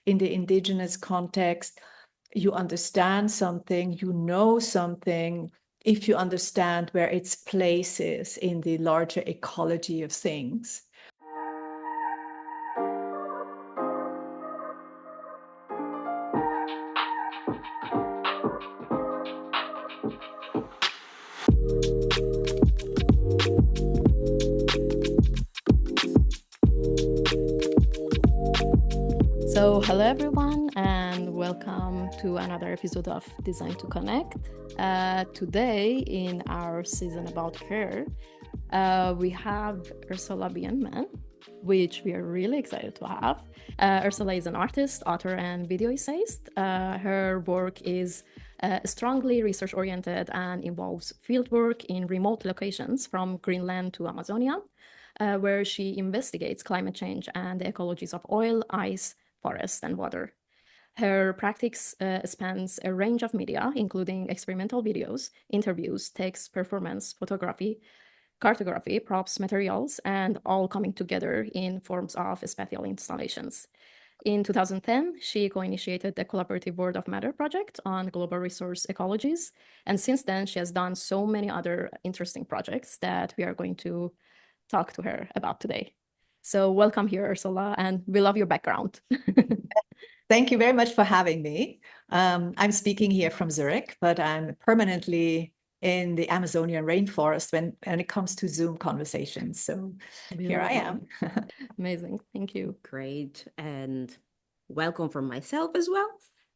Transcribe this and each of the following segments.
in the Indigenous context, you understand something, you know something, if you understand where its place is in the larger ecology of things. So, hello everyone, and welcome to another episode of Design to Connect. Today, in our season about her, we have Ursula Biemann, which we are really excited to have. Ursula is an artist, author, and video essayist. Her work is strongly research-oriented and involves fieldwork in remote locations from Greenland to Amazonia, where she investigates climate change and the ecologies of oil, ice, forest, and water. Her practice spans a range of media, including experimental videos, interviews, text, performance, photography, cartography, props, materials, and all coming together in forms of spatial installations. In 2010, she co-initiated the collaborative Word of Matter project on global resource ecologies. And since then, she has done so many other interesting projects that we are going to talk to her about today. So welcome here, Ursula, and we love your background. Thank you very much for having me. I'm speaking here from Zurich, but I'm permanently in the Amazonian rainforest when it comes to Zoom conversations. So here I am. Amazing. Thank you. Great. And welcome from myself as well.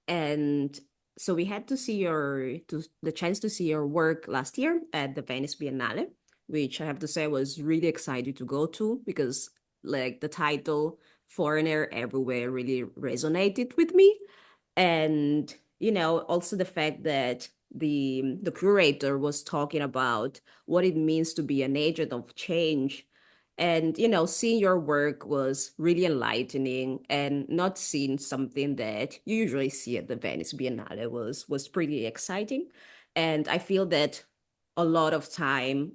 And so we had the chance to see your work last year at the Venice Biennale, which I have to say I was really excited to go to because like the title Foreigner Everywhere really resonated with me. And, also the fact that the curator was talking about what it means to be an agent of change. And, seeing your work was really enlightening, and not seeing something that you usually see at the Venice Biennale was pretty exciting. And I feel that a lot of time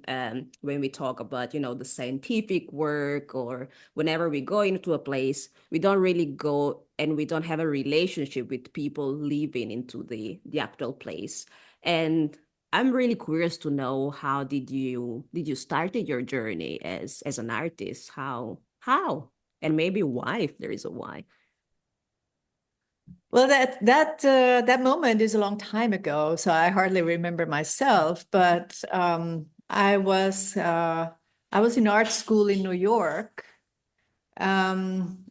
when we talk about, the scientific work, or whenever we go into a place, we don't really go and we don't have a relationship with people living into the actual place. And I'm really curious to know, how did you started your journey as an artist? How and maybe why, if there is a why. Well, that moment is a long time ago, so I hardly remember myself. But I was in art school in New York, and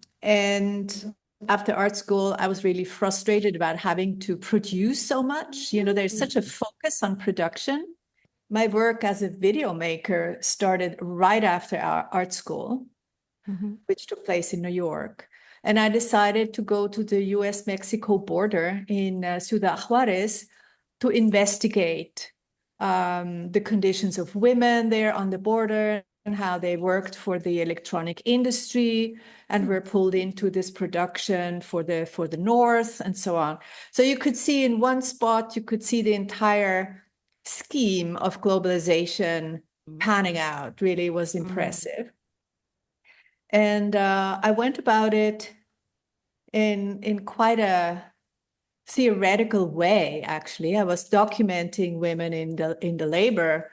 after art school, I was really frustrated about having to produce so much. There's such a focus on production. My work as a video maker started right after our art school, which took place in New York. And I decided to go to the US-Mexico border in Ciudad Juarez to investigate the conditions of women there on the border and how they worked for the electronic industry and were pulled into this production for the North and so on. So you could see in one spot, you could see the entire scheme of globalization panning out. Really was impressive. And I went about it in quite a theoretical way, actually. I was documenting women in the labor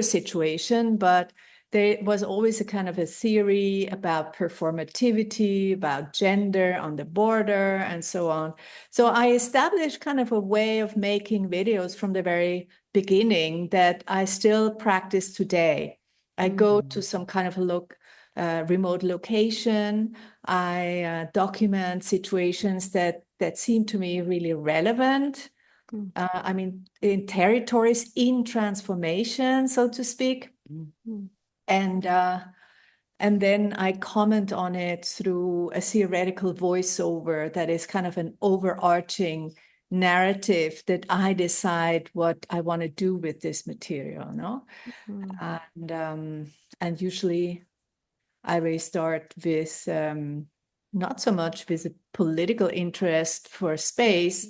situation, but there was always a kind of a theory about performativity, about gender on the border, and so on. So I established kind of a way of making videos from the very beginning that I still practice today. I go to some kind of a remote location. I document situations that seem to me really relevant. In territories in transformation, so to speak. And then I comment on it through a theoretical voiceover that is kind of an overarching narrative that I decide what I want to do with this material, no? And usually I will start with not so much with a political interest for space,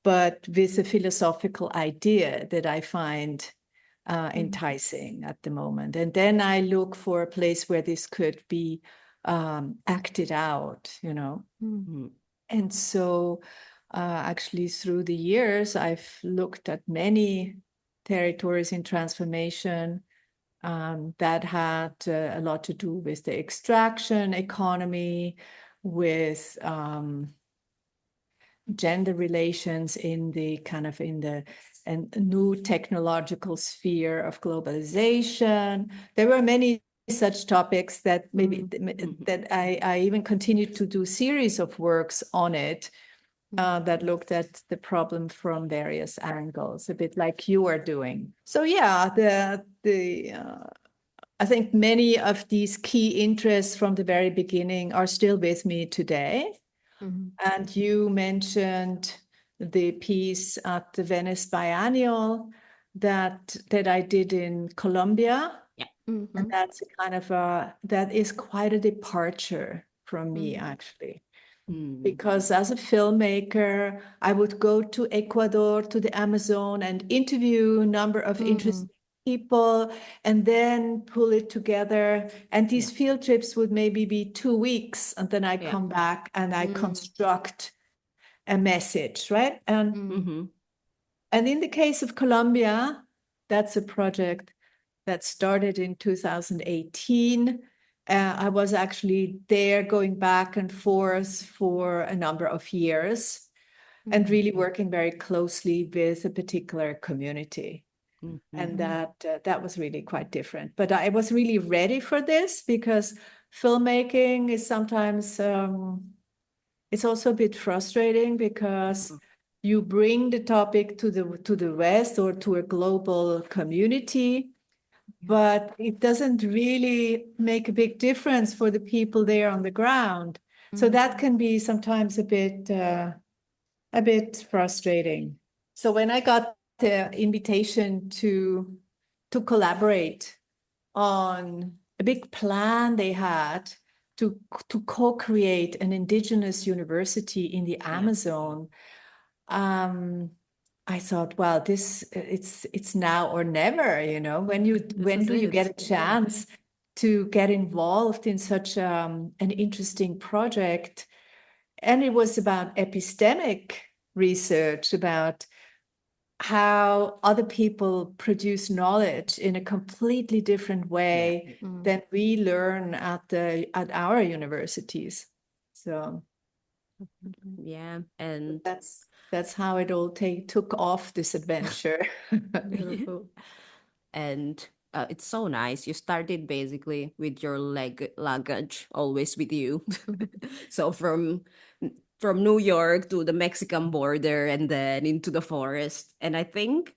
but with a philosophical idea that I find enticing at the moment. And then I look for a place where this could be acted out, you know. Mhm. And so actually through the years, I've looked at many territories in transformation that had a lot to do with the extraction economy, with gender relations in the kind of in the and new technological sphere of globalization. There were many such topics that maybe that I even continued to do series of works on it that looked at the problem from various angles, a bit like you are doing. So yeah, I think many of these key interests from the very beginning are still with me today. And you mentioned the piece at the Venice Biennial that I did in Colombia. Yeah. And that's a kind of that is quite a departure from me, actually. Because as a filmmaker, I would go to Ecuador, to the Amazon, and interview a number of interesting people, and then pull it together. And these field trips would maybe be 2 weeks, and then I come back and I construct a message, right? And in the case of Colombia, that's a project that started in 2018. I was actually there going back and forth for a number of years and really working very closely with a particular community. And that was really quite different. But I was really ready for this because filmmaking is sometimes, it's also a bit frustrating because you bring the topic to the West or to a global community, but it doesn't really make a big difference for the people there on the ground. So that can be sometimes a bit frustrating. So when I got the invitation to collaborate on a big plan they had to co-create an indigenous university in the Amazon, I thought, well, this it's now or never, you know. When do you get a chance to get involved in such an interesting project? And it was about epistemic research, about how other people produce knowledge in a completely different way than we learn at our universities. So Yeah, and that's how it all took off, this adventure. Beautiful. and it's so nice. You started basically with your luggage always with you. So from New York to the Mexican border and then into the forest. And I think,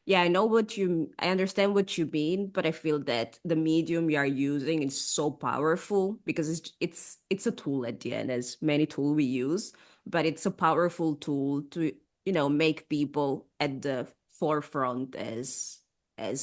yeah, I understand what you mean, but I feel that the medium you are using is so powerful because it's a tool at the end, as many tools we use, but it's a powerful tool to, make people at the forefront as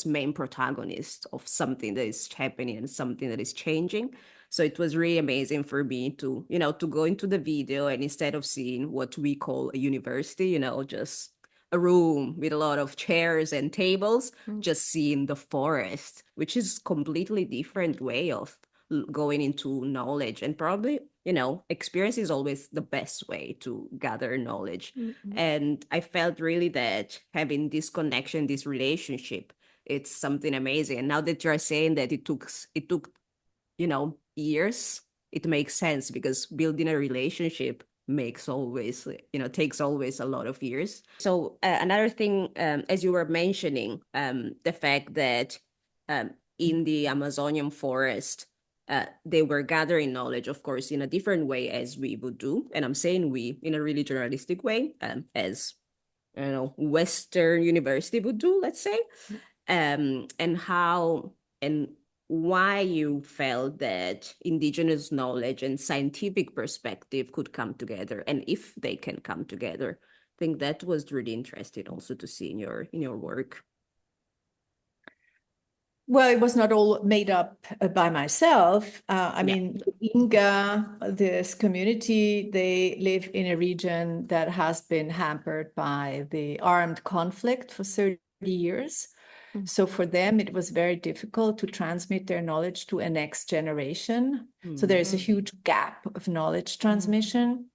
main protagonists of something that is happening and something that is changing. So it was really amazing for me to, to go into the video and instead of seeing what we call a university, just a room with a lot of chairs and tables, just seeing the forest, which is completely different way of going into knowledge. And probably, experience is always the best way to gather knowledge. And I felt really that having this connection, this relationship, it's something amazing. And now that you're saying that it took years, it makes sense because building a relationship takes always a lot of years. So another thing, as you were mentioning, the fact that in the Amazonian forest, they were gathering knowledge, of course, in a different way as we would do. And I'm saying we in a really journalistic way, as Western university would do, let's say. And how and why you felt that indigenous knowledge and scientific perspective could come together, and if they can come together. I think that was really interesting also to see in your work. Well, it was not all made up by myself. I Yeah. mean, Inga, this community, they live in a region that has been hampered by the armed conflict for 30 years. So for them, it was very difficult to transmit their knowledge to a next generation. So there is a huge gap of knowledge transmission.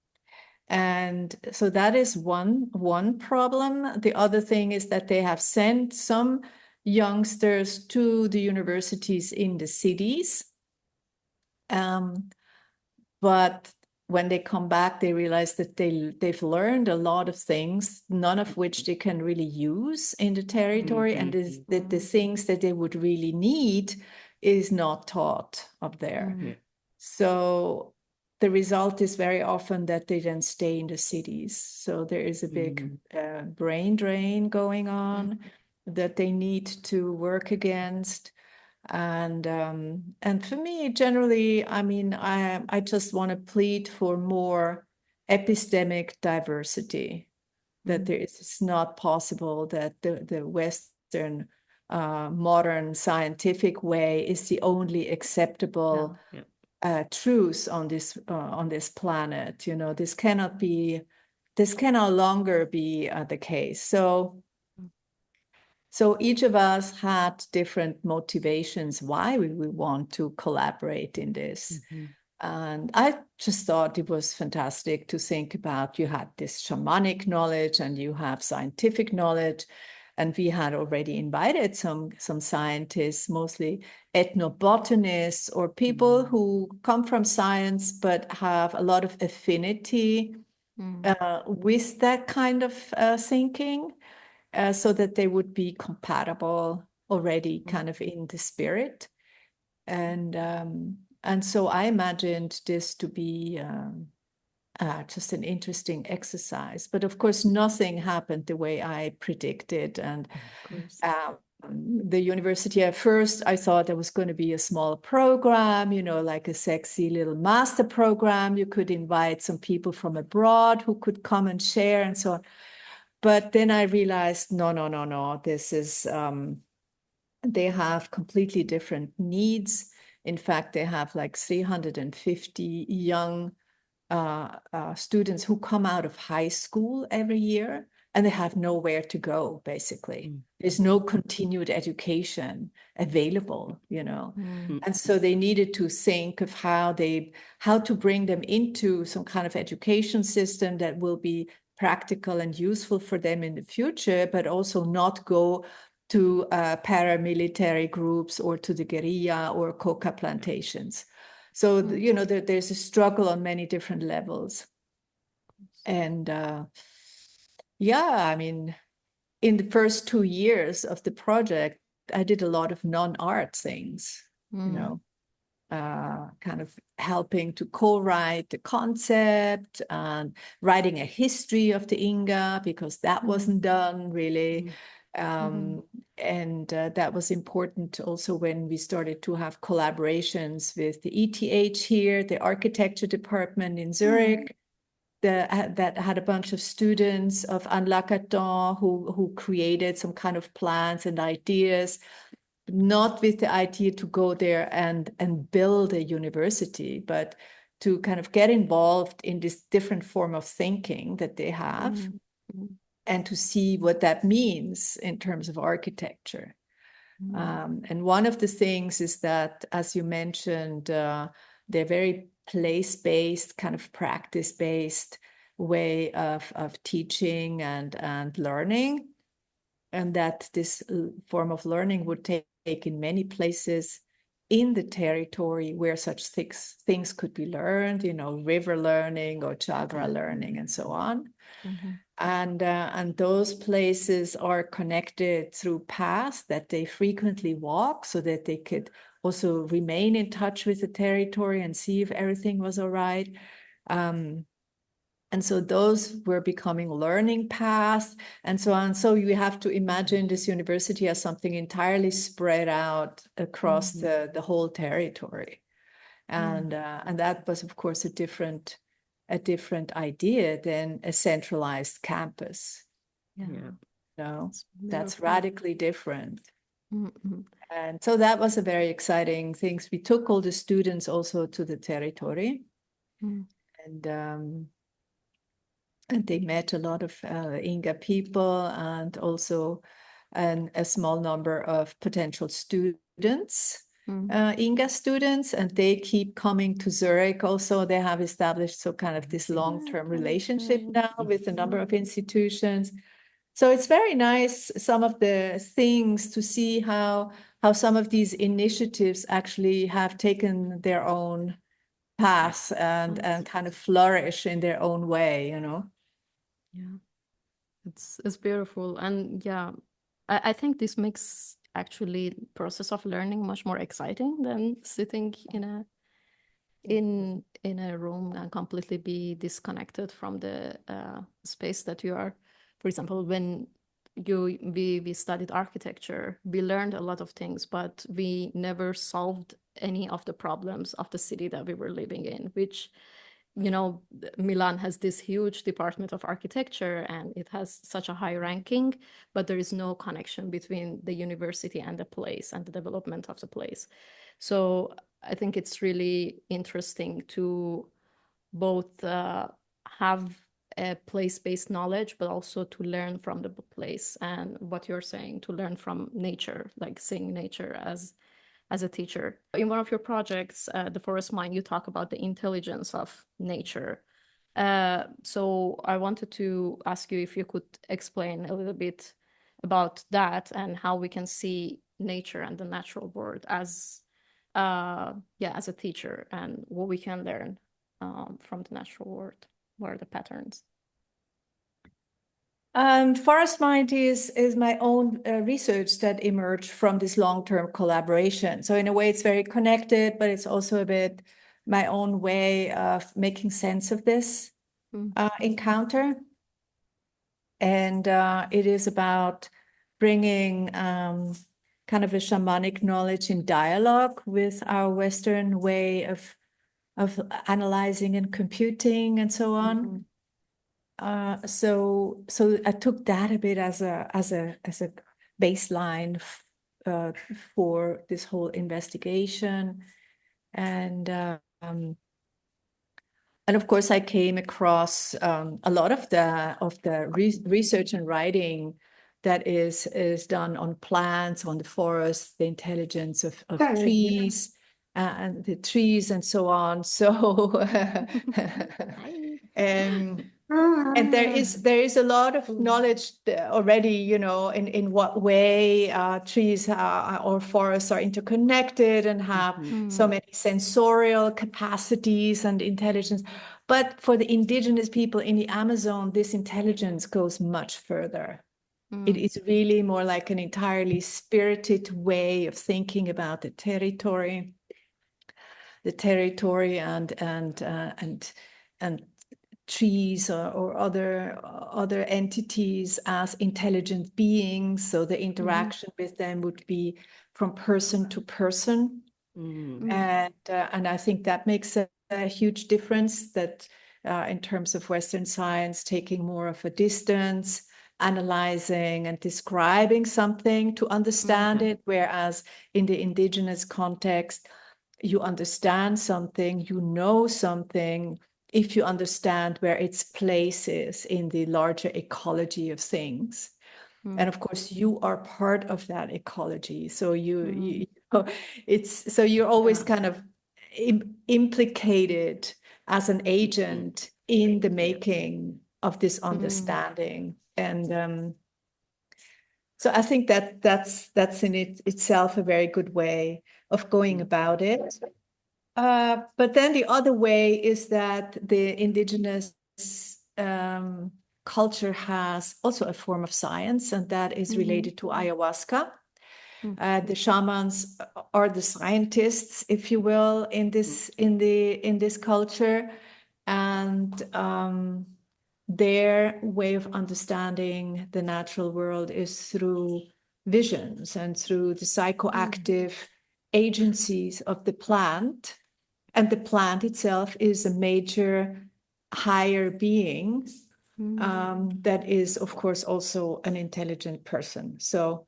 And so that is one problem. The other thing is that they have sent some youngsters to the universities in the cities. But when they come back, they realize that they've learned a lot of things, none of which they can really use in the territory. And the things that they would really need is not taught up there. So the result is very often that they then stay in the cities. So there is a big brain drain going on that they need to work against. And for me, generally, I mean, I just want to plead for more epistemic diversity. That it's not possible that the Western modern scientific way is the only acceptable truth on this planet. You know, this cannot longer be the case. So each of us had different motivations why we want to collaborate in this. And I just thought it was fantastic to think about, you had this shamanic knowledge and you have scientific knowledge. And we had already invited some scientists, mostly ethnobotanists or people who come from science but have a lot of affinity with that kind of thinking. So that they would be compatible already kind of in the spirit. And so I imagined this to be just an interesting exercise. But of course, nothing happened the way I predicted. And the university, at first, I thought there was going to be a small program, you know, like a sexy little master program. You could invite some people from abroad who could come and share and so on. But then I realized, no, this is, they have completely different needs. In fact, they have like 350 young students who come out of high school every year, and they have nowhere to go, basically. There's no continued education available, you know. And so they needed to think of how to bring them into some kind of education system that will be practical and useful for them in the future, but also not go to paramilitary groups or to the guerrilla or coca plantations. So, you know, there's a struggle on many different levels. And I mean, in the first 2 years of the project, I did a lot of non-art things, you know, kind of helping to co-write the concept and writing a history of the Inga, because that wasn't done really. And that was important also when we started to have collaborations with the ETH here, the architecture department in Zurich, that had a bunch of students of Anlakaton who created some kind of plans and ideas, not with the idea to go there and build a university, but to kind of get involved in this different form of thinking that they have. And to see what that means in terms of architecture. And one of the things is that, as you mentioned, they're very place-based, kind of practice-based way of teaching and learning. And that this form of learning would take in many places in the territory where such things could be learned, you know, river learning or chagra learning and so on. And those places are connected through paths that they frequently walk, so that they could also remain in touch with the territory and see if everything was all right. And so those were becoming learning paths and so on. So you have to imagine this university as something entirely spread out across the whole territory. And that was, of course, a different idea than a centralized campus. No, that's radically different. And so that was a very exciting thing. We took all the students also to the territory, and they met a lot of Inga people, and also and a small number of potential students, Mm. INGA students, and they keep coming to Zurich also. They have established so kind of this long-term relationship now with a number of institutions. So it's very nice, some of the things to see how some of these initiatives actually have taken their own path and kind of flourish in their own way, you know. Yeah, it's beautiful. And yeah, I think this makes actually process of learning much more exciting than sitting in a room and completely be disconnected from the space that you are. For example, when we studied architecture, we learned a lot of things, but we never solved any of the problems of the city that we were living in, which, you know, Milan has this huge department of architecture and it has such a high ranking, but there is no connection between the university and the place and the development of the place. So I think it's really interesting to both have a place-based knowledge, but also to learn from the place, and what you're saying, to learn from nature, like seeing nature as a teacher. In one of your projects, The Forest Mind, you talk about the intelligence of nature. So I wanted to ask you if you could explain a little bit about that and how we can see nature and the natural world as as a teacher, and what we can learn from the natural world. What are the patterns? Forest Mind is my own research that emerged from this long-term collaboration. So in a way, it's very connected, but it's also a bit my own way of making sense of this encounter. And it is about bringing kind of a shamanic knowledge in dialogue with our Western way of analyzing and computing and so on. So I took that a bit as a baseline for this whole investigation, and of course I came across a lot of the research and writing that is done on plants, on the forest, the intelligence of trees, and the trees and so on. So and there is a lot of knowledge already, you know, in what way trees or forests are interconnected and have so many sensorial capacities and intelligence. But for the indigenous people in the Amazon, this intelligence goes much further. It is really more like an entirely spirited way of thinking about the territory and trees or other entities as intelligent beings. So the interaction with them would be from person to person. And I think that makes a huge difference, that in terms of Western science, taking more of a distance, analyzing and describing something to understand it, whereas in the indigenous context, you understand something, you know something, if you understand where its place is in the larger ecology of things. And of course, you are part of that ecology. So you know, so you're always kind of implicated as an agent in the making of this understanding. And so I think that's in itself a very good way of going about it. But then the other way is that the indigenous culture has also a form of science, and that is related to ayahuasca. The shamans are the scientists, if you will, in this culture, and their way of understanding the natural world is through visions and through the psychoactive agencies of the plant. And the plant itself is a major higher being that is, of course, also an intelligent person. So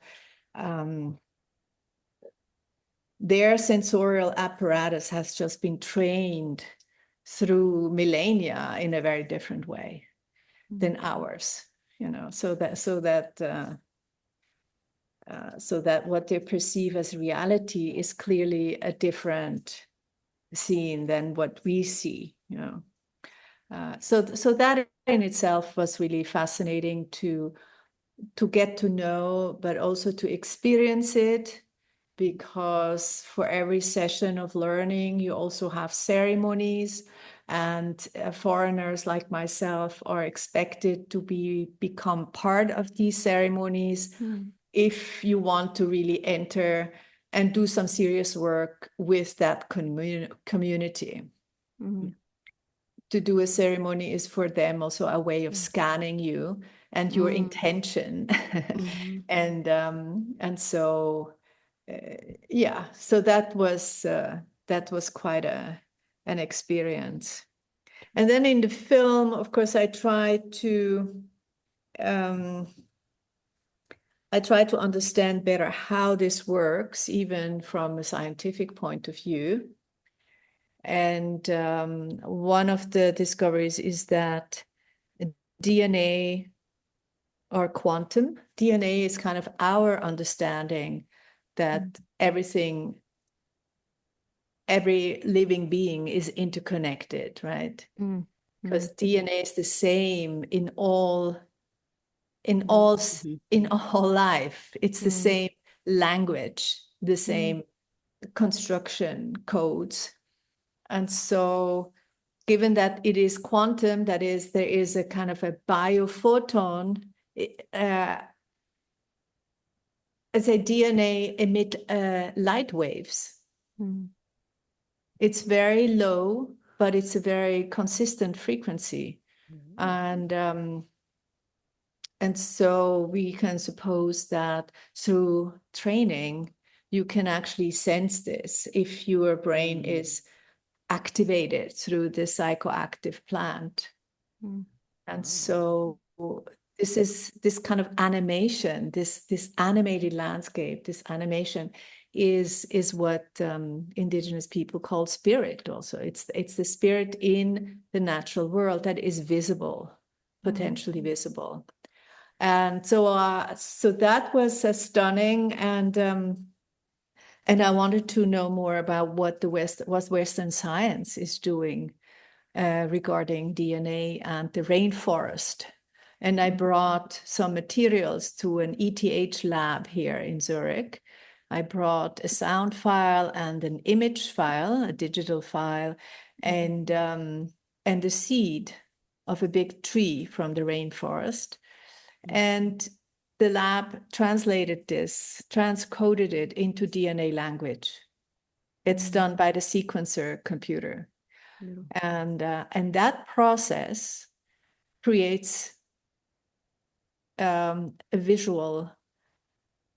their sensorial apparatus has just been trained through millennia in a very different way than ours, you know, so that so that what they perceive as reality is clearly a different scene than what we see, you know. So that in itself was really fascinating to get to know, but also to experience it, because for every session of learning, you also have ceremonies, and foreigners like myself are expected to become part of these ceremonies if you want to really enter and do some serious work with that community. To do a ceremony is for them also a way of scanning you and your intention. And so yeah, so that was quite an experience. And then in the film, of course, I tried to understand better how this works, even from a scientific point of view. And one of the discoveries is that DNA or quantum DNA is kind of our understanding that every living being is interconnected, right? Because DNA is the same in all life. It's the same language, the same construction codes. And so given that it is quantum, that is, there is a kind of a biophoton, as a DNA emit light waves. It's very low, but it's a very consistent frequency. And so we can suppose that through training, you can actually sense this if your brain is activated through the psychoactive plant. And so this kind of animation, this animated landscape, this animation is what Indigenous people call spirit also. It's the spirit in the natural world that is visible, potentially visible. And so that was stunning, and I wanted to know more about what Western science is doing regarding DNA and the rainforest. And I brought some materials to an ETH lab here in Zurich. I brought a sound file and an image file, a digital file, and a seed of a big tree from the rainforest. And the lab translated this, transcoded it into DNA language. It's done by the sequencer computer. And that process creates a visual.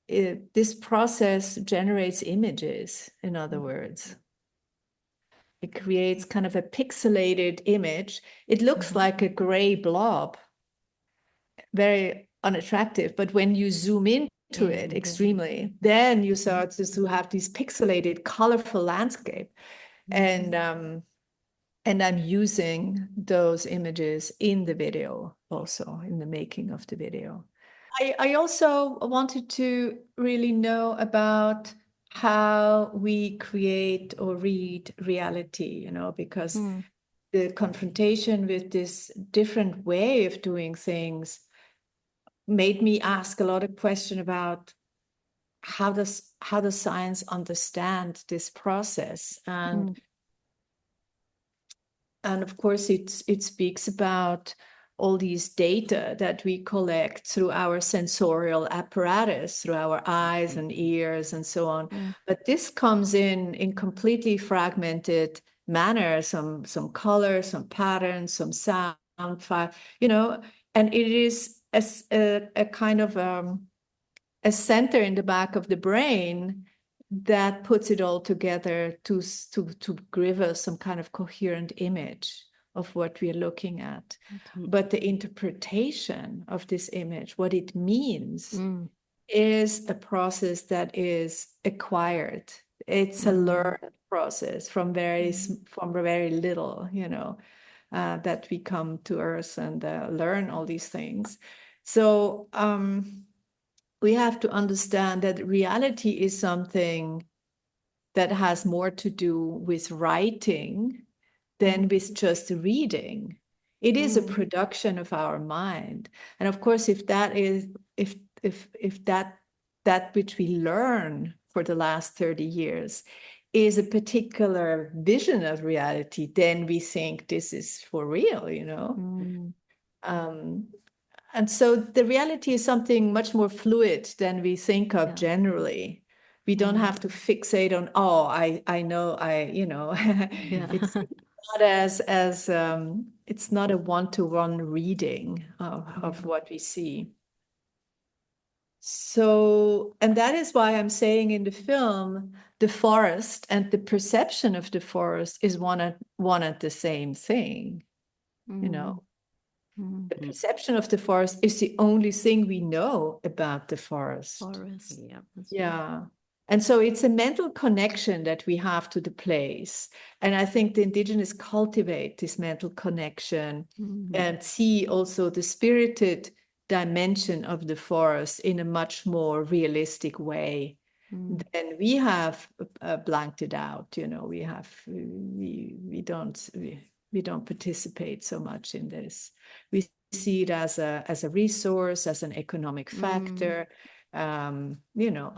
This process generates images, in other words. It creates kind of a pixelated image. It looks like a gray blob, very unattractive. But when you zoom into it extremely, then you start to have these pixelated, colorful landscape. And I'm using those images in the video, also in the making of the video. I also wanted to really know about how we create or read reality, because the confrontation with this different way of doing things made me ask a lot of questions about how does science understand this process. And of course, it speaks about all these data that we collect through our sensorial apparatus, through our eyes and ears and so on. But this comes in completely fragmented manner, some color, some patterns, some sound file, and it is a kind of a center in the back of the brain that puts it all together to give us some kind of coherent image of what we are looking at. But the interpretation of this image, what it means, is a process that is acquired. It's a learned process from very little, that we come to Earth and learn all these things. So we have to understand that reality is something that has more to do with writing than with just reading. It is a production of our mind. And of course, if that is, if that which we learn for the last 30 years is a particular vision of reality, then we think this is for real, you know? And so the reality is something much more fluid than we think of generally. We don't have to fixate on, oh, I know, you know, it's not it's not a one-to-one reading of what we see. So, and that is why I'm saying in the film, the forest and the perception of the forest is one and the same thing, you know. The perception of the forest is the only thing we know about the forest. Yeah. And so it's a mental connection that we have to the place. And I think the Indigenous cultivate this mental connection and see also the spirited dimension of the forest in a much more realistic way than we have blanked it out. You know, we don't participate so much in this. We see it as a resource, as an economic factor, you know,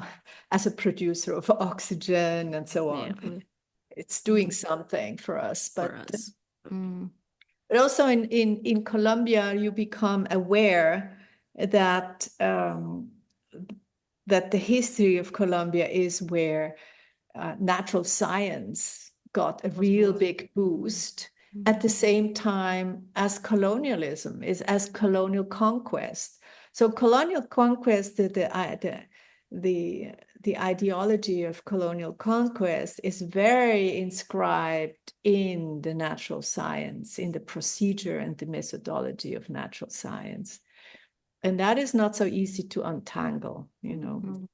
as a producer of oxygen and so on. It's doing something for us, but also in Colombia, you become aware that that the history of Colombia is where natural science got a real big boost at the same time as colonialism, as colonial conquest. So colonial conquest, the ideology of colonial conquest is very inscribed in the natural science, in the procedure and the methodology of natural science. And that is not so easy to untangle, you know.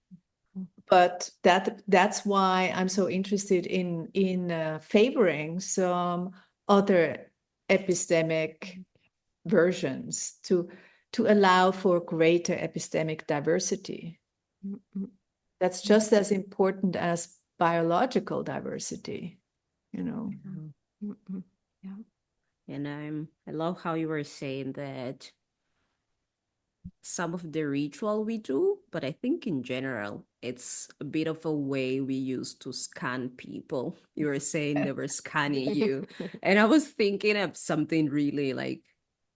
But that's why I'm so interested in favoring some other epistemic versions to allow for greater epistemic diversity. That's just as important as biological diversity, you know. And I love how you were saying that some of the ritual we do, but I think in general, it's a bit of a way we use to scan people. You were saying they were scanning you. And I was thinking of something really like,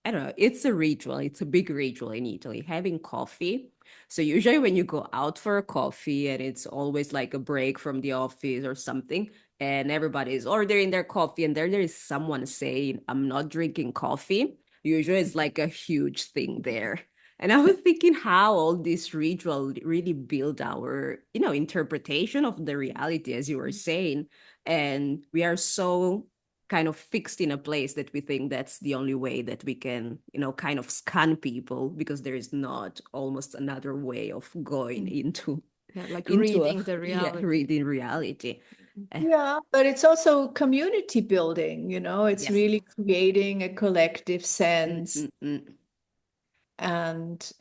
I don't know, it's a ritual. It's a big ritual in Italy, having coffee. So usually when you go out for a coffee and it's always like a break from the office or something, and everybody's ordering their coffee and there is someone saying, I'm not drinking coffee. Usually it's like a huge thing there. And I was thinking how all this ritual really build our, you know, interpretation of the reality, as you were saying. And we are so kind of fixed in a place that we think that's the only way that we can, you know, kind of scan people because there is not almost another way of going into reading the reality. Yeah, reading reality. Yeah, but it's also community building, you know, it's Yes. really creating a collective sense. And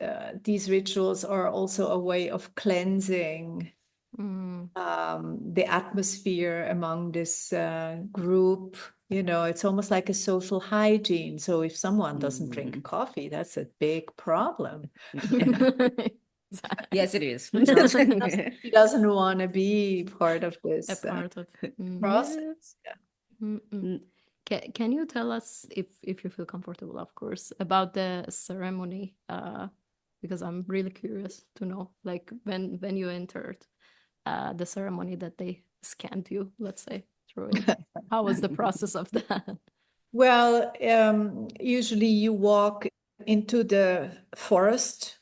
these rituals are also a way of cleansing the atmosphere among this group. You know, it's almost like a social hygiene. So if someone doesn't drink coffee, that's a big problem. Yes, it is. He doesn't want to be part of this process. Yeah. Can you tell us, if you feel comfortable, of course, about the ceremony? Because I'm really curious to know, like when you entered the ceremony that they scanned you, let's say, through it. How was the process of that? Well, usually you walk into the forest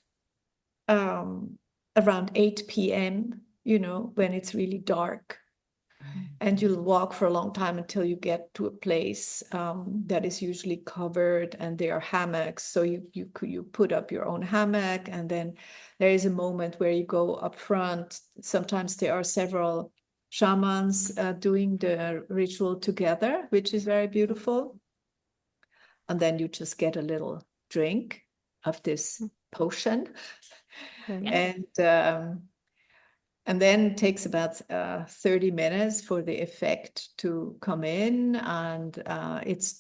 around 8 p.m., you know, when it's really dark. And you'll walk for a long time until you get to a place that is usually covered, and there are hammocks. So you put up your own hammock, and then there is a moment where you go up front. Sometimes there are several shamans doing the ritual together, which is very beautiful. And then you just get a little drink of this potion. Okay. And then it takes about 30 minutes for the effect to come in, and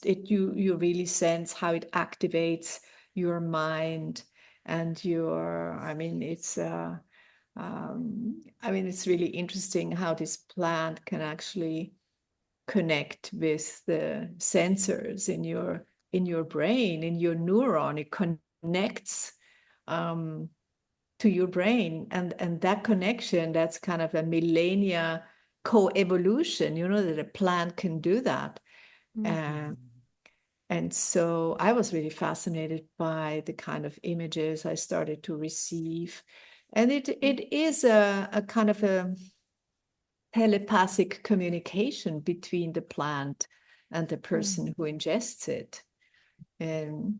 you really sense how it activates your mind and your. It's really interesting how this plant can actually connect with the sensors in your brain, in your neuron. It connects to your brain, and that connection, that's kind of a millennia co-evolution, that a plant can do that. And so I was really fascinated by the kind of images I started to receive. And it is a kind of a telepathic communication between the plant and the person who ingests it. And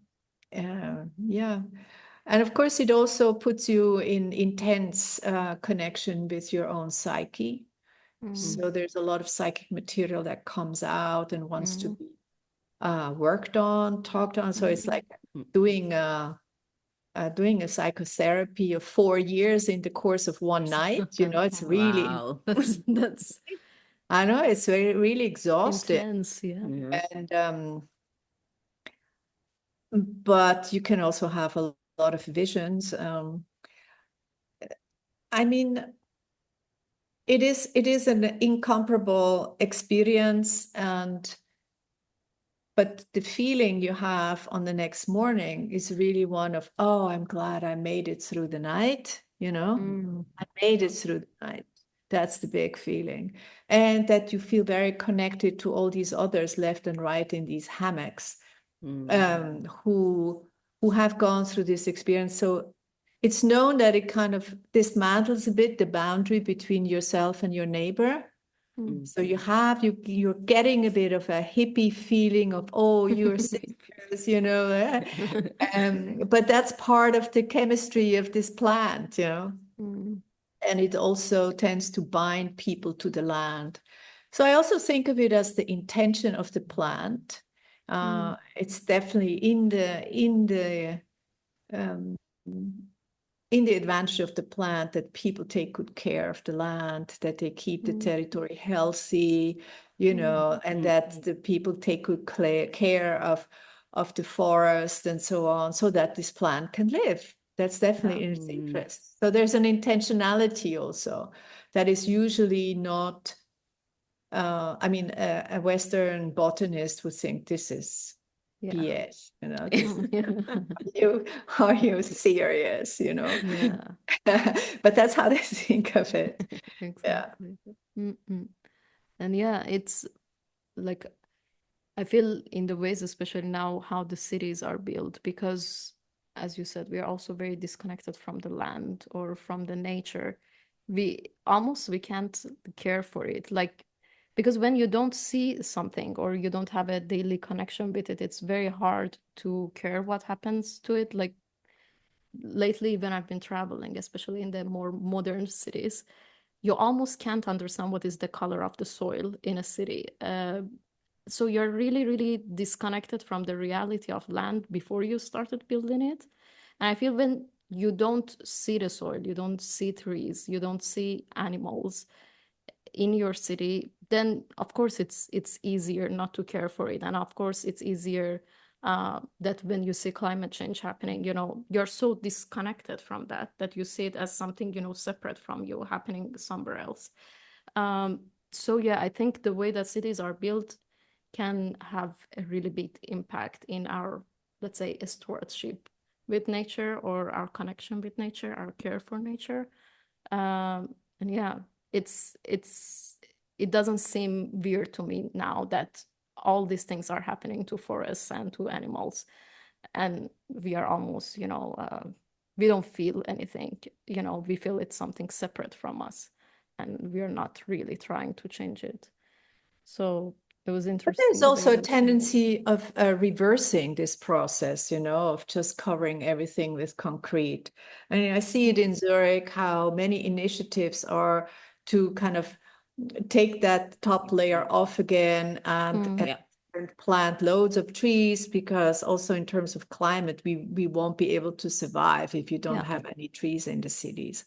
yeah. And of course, it also puts you in intense connection with your own psyche. So there's a lot of psychic material that comes out and wants to be worked on, talked on. So it's like doing a psychotherapy of 4 years in the course of one night. It's really, Wow. That's I know, it's really exhausting. Intense, yeah. yes. And but you can also have a lot of visions. I mean, it is an incomparable experience, but the feeling you have on the next morning is really one of, oh, I'm glad I made it through the night, I made it through the night. That's the big feeling. And that you feel very connected to all these others left and right in these hammocks, who have gone through this experience. So it's known that it kind of dismantles a bit the boundary between yourself and your neighbor. So you're getting a bit of a hippie feeling of, oh, you're sisters, but that's part of the chemistry of this plant, and it also tends to bind people to the land. So I also think of it as the intention of the plant. It's definitely in the advantage of the plant that people take good care of the land, that they keep the territory healthy, and that the people take good care of the forest and so on, so that this plant can live. That's definitely in its interest. So there's an intentionality also that is usually not, a Western botanist would think this is BS, are you serious, Yeah, but that's how they think of it. exactly. And yeah, it's like I feel in the ways, especially now, how the cities are built, because as you said, we are also very disconnected from the land or from the nature. We can't care for it. Like, because when you don't see something or you don't have a daily connection with it, it's very hard to care what happens to it. Like lately, when I've been traveling, especially in the more modern cities, you almost can't understand what is the color of the soil in a city. So you're really, really disconnected from the reality of land before you started building it. And I feel when you don't see the soil, you don't see trees, you don't see animals in your city, then of course it's easier not to care for it. And of course it's easier that when you see climate change happening, you're so disconnected from that you see it as something, separate from you happening somewhere else. So yeah, I think the way that cities are built can have a really big impact in our, let's say, stewardship with nature or our connection with nature, our care for nature. And yeah, it doesn't seem weird to me now that all these things are happening to forests and to animals, and we are almost, we don't feel anything. We feel it's something separate from us, and we are not really trying to change it. So it was But interesting there's the way also a that you said it. tendency of reversing this process, of just covering everything with concrete. I mean, I see it in Zurich, how many initiatives are to kind of take that top layer off again and Yeah. and plant loads of trees, because also in terms of climate, we won't be able to survive if you don't Yeah. have any trees in the cities.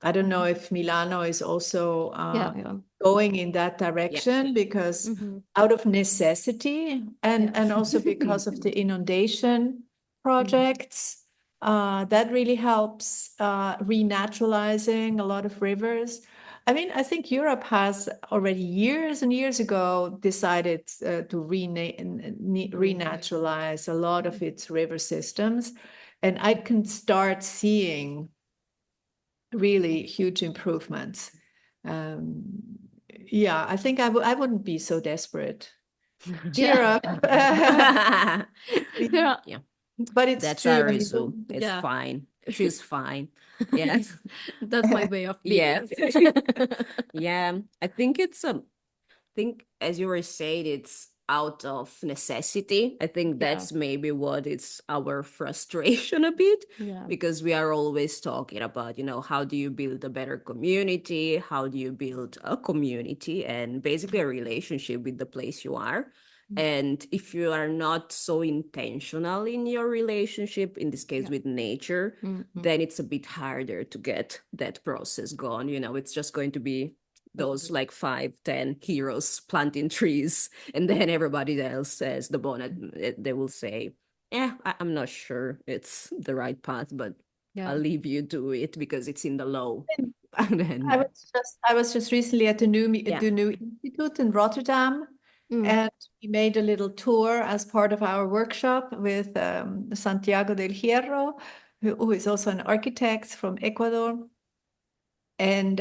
I don't know if Milano is also Yeah. going in that direction, because out of necessity and also because of the inundation projects, that really helps renaturalizing a lot of rivers. I mean, I think Europe has already years and years ago decided to renaturalize a lot of its river systems. And I can start seeing really huge improvements. Um, yeah, I think I wouldn't be so desperate. Cheer up. Yeah. Yeah, But it's that's true. I Arisu. mean, It's Yeah. fine. She's fine. Yeah. That's my way of Yeah. being. Yeah. I think think as you were saying, it's out of necessity. I think Yeah. that's maybe what it's our frustration a bit, Yeah. because we are always talking about, how do you build a better community? How do you build a community and basically a relationship with the place you are? And if you are not so intentional in your relationship, in this case Yeah. with nature, then it's a bit harder to get that process going. It's just going to be those like 5, 10 heroes planting trees, and then everybody else says the bonnet, they will say, yeah, I'm not sure it's the right path, but Yeah. I'll leave you to it because it's in the law. And then I was just recently at the Yeah. the new institute in Rotterdam, and we made a little tour as part of our workshop with Santiago del Hierro, who is also an architect from Ecuador, and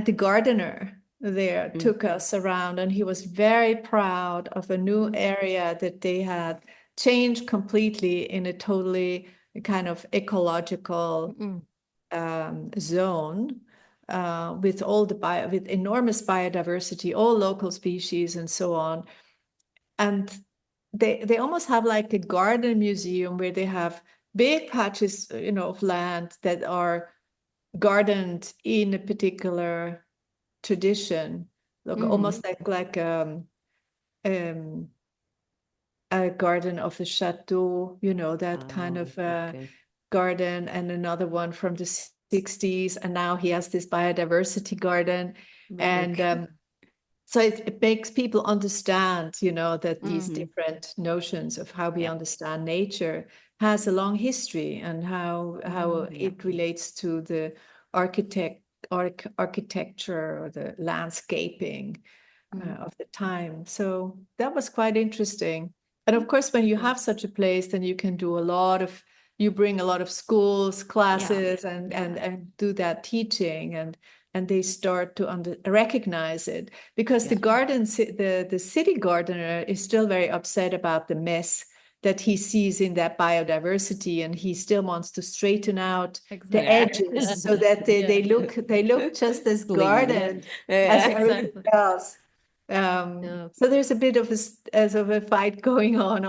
the gardener there took us around, and he was very proud of a new area that they had changed completely in a totally kind of ecological zone, with with enormous biodiversity, all local species and so on. And they almost have like a garden museum where they have big patches, of land that are gardened in a particular tradition, look almost like a garden of the chateau, that kind of Okay. garden, and another one from the 60s. And now he has this biodiversity garden. And so it makes people understand, that these different notions of how we Yeah. understand nature has a long history, and how Yeah. it relates to the architecture or the landscaping of the time. So that was quite interesting. And of course, when you have such a place, then you can do you bring a lot of schools, classes, and do that teaching, and they start to recognize it, because Yeah. the city gardener is still very upset about the mess that he sees in that biodiversity, and he still wants to straighten out the edges so that they look just as Clean. garden as everything else. So there's a bit of a fight going on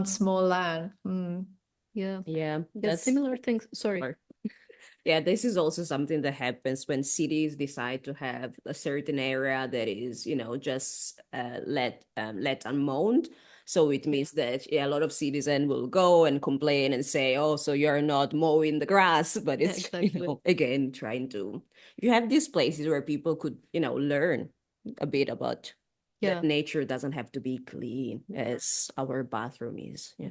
small land. Yeah. Yeah, There's similar things. Sorry. Yeah, this is also something that happens when cities decide to have a certain area that is, just let unmown. So it means that a lot of citizens will go and complain and say, "Oh, so you're not mowing the grass," but Yeah, it's exactly. again trying to. You have these places where people could learn a bit about Yeah. that nature doesn't have to be clean as our bathroom is. Yeah.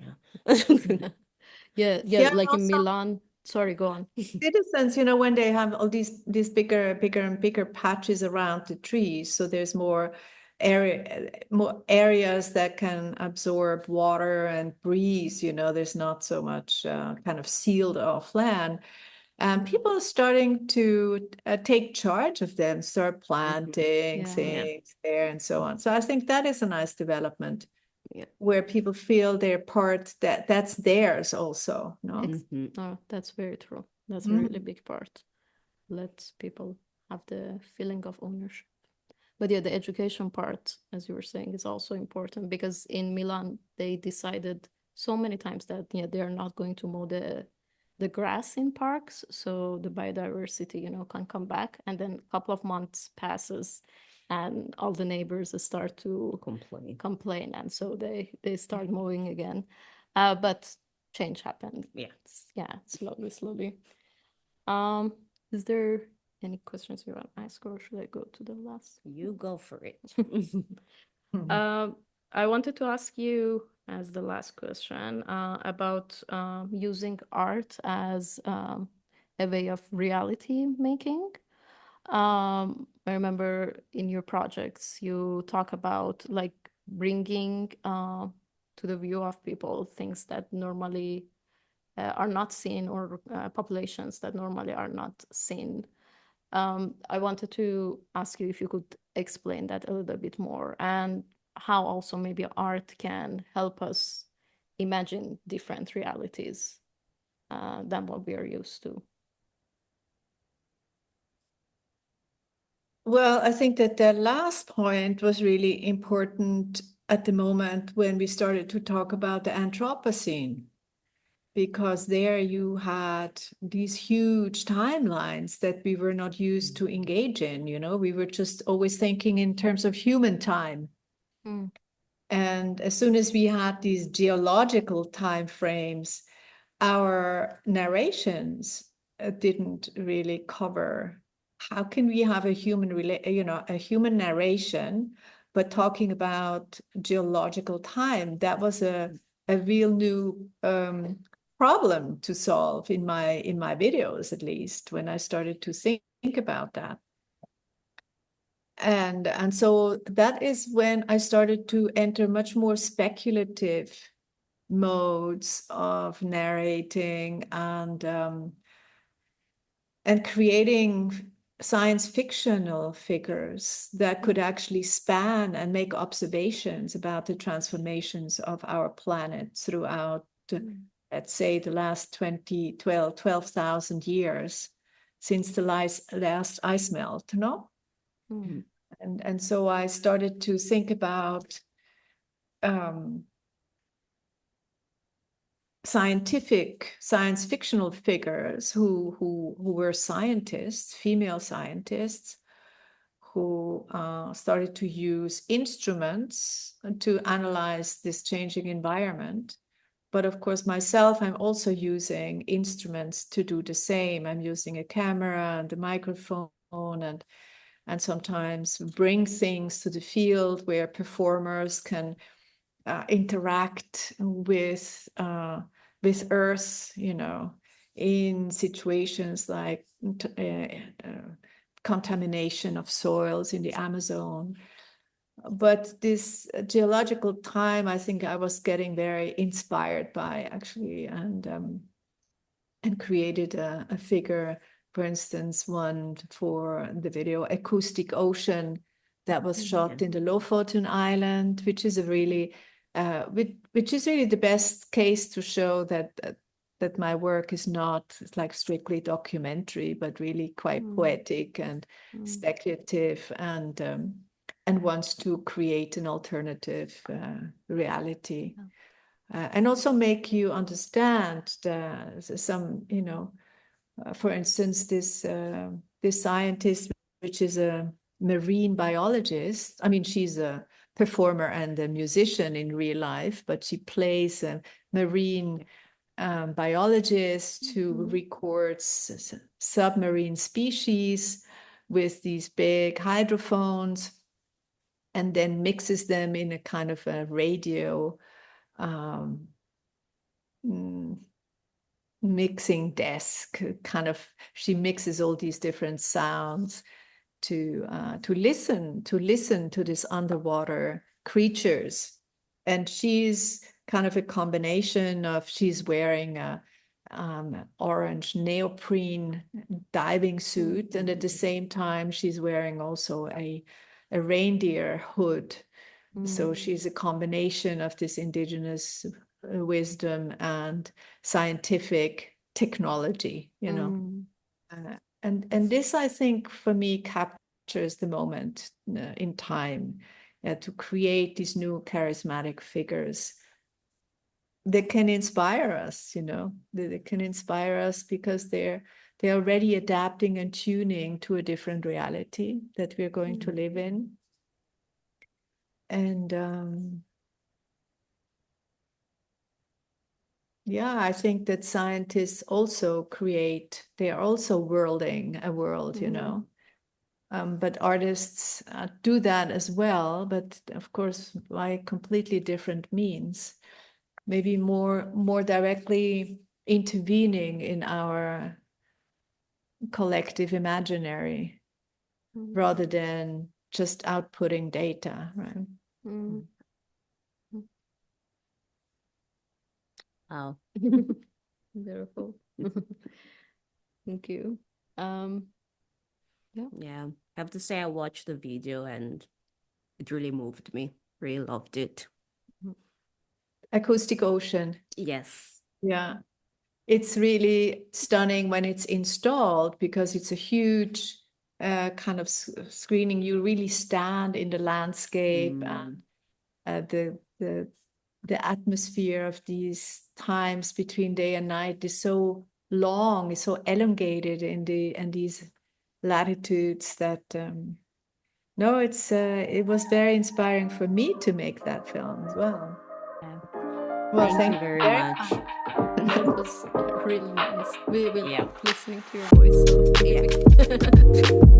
Yeah, Like in also Milan. Sorry, go on. citizens, when they have all these bigger and bigger patches around the trees, so there's more areas that can absorb water and breeze. There's not so much kind of sealed off land. And people are starting to take charge of them, start planting Yeah. things there and so on. So I think that is a nice development, Yeah. where people feel their part, that's theirs also. Oh, that's very true. That's a really big part. Let people have the feeling of ownership. But yeah, the education part, as you were saying, is also important, because in Milan they decided so many times that they are not going to mow the grass in parks, so the biodiversity can come back. And then a couple of months passes, and all the neighbors start to complain. and so they start moving again. But change happened. Yeah. Slowly. Um, is there any questions you want to ask, or should I go to the last? You go for it. I wanted to ask you as the last question about using art as a way of reality making. I remember in your projects you talk about like bringing to the view of people things that normally are not seen, or populations that normally are not seen. I wanted to ask you if you could explain that a little bit more, and how also maybe art can help us imagine different realities than what we are used to. Well, I think that the last point was really important at the moment when we started to talk about the Anthropocene, because there you had these huge timelines that we were not used to engage in. We were just always thinking in terms of human time. Mm. And as soon as we had these geological time frames, our narrations didn't really cover how can we have a human narration, but talking about geological time. That was a real new problem to solve in my videos, at least when I started to think about that. And so that is when I started to enter much more speculative modes of narrating and creating science fictional figures that could actually span and make observations about the transformations of our planet throughout, let's say, the last 12,000 years since the last ice melt, no? Mm. And so I started to think about science fictional figures who were scientists, female scientists, who started to use instruments to analyze this changing environment. But of course, myself, I'm also using instruments to do the same. I'm using a camera and a microphone and sometimes bring things to the field where performers can interact with Earth, in situations like contamination of soils in the Amazon. But this geological time, I think I was getting very inspired by, actually, and created a figure, for instance, one for the video Acoustic Ocean that was shot in the Lofoten Island, which is really the best case to show that my work is not like strictly documentary, but really quite poetic and speculative, and wants to create an alternative reality. And also make you understand some, for instance, this scientist, which is a marine biologist. I mean, she's a performer and a musician in real life, but she plays a marine biologist who records submarine species with these big hydrophones and then mixes them in a kind of a radio mixing desk. Kind of, she mixes all these different sounds to listen to these underwater creatures. And she's kind of a combination of, she's wearing a orange neoprene diving suit, and at the same time she's wearing also a reindeer hood. So she's a combination of this indigenous wisdom and scientific technology, and this, I think, for me, captures the moment in time, to create these new charismatic figures that can inspire us. They can inspire us because they're they're already adapting and tuning to a different reality that we're going to live in. And yeah, I think that scientists also create, they are also worlding a world, you know. But artists do that as well, but of course by completely different means. Maybe more directly intervening in our collective imaginary rather than just outputting data, right? Wow. Beautiful. Thank you. Yeah, I have to say I watched the video and it really moved me. Really loved it. Acoustic Ocean. Yes. Yeah. It's really stunning when it's installed because it's a huge kind of screening. You really stand in the landscape and the atmosphere of these times between day and night is so long, is so elongated in these latitudes that no, it was very inspiring for me to make that film as well. Yeah. Well, Thank you very much. That was really nice. We will Yeah. keep listening to your voice. So Yeah.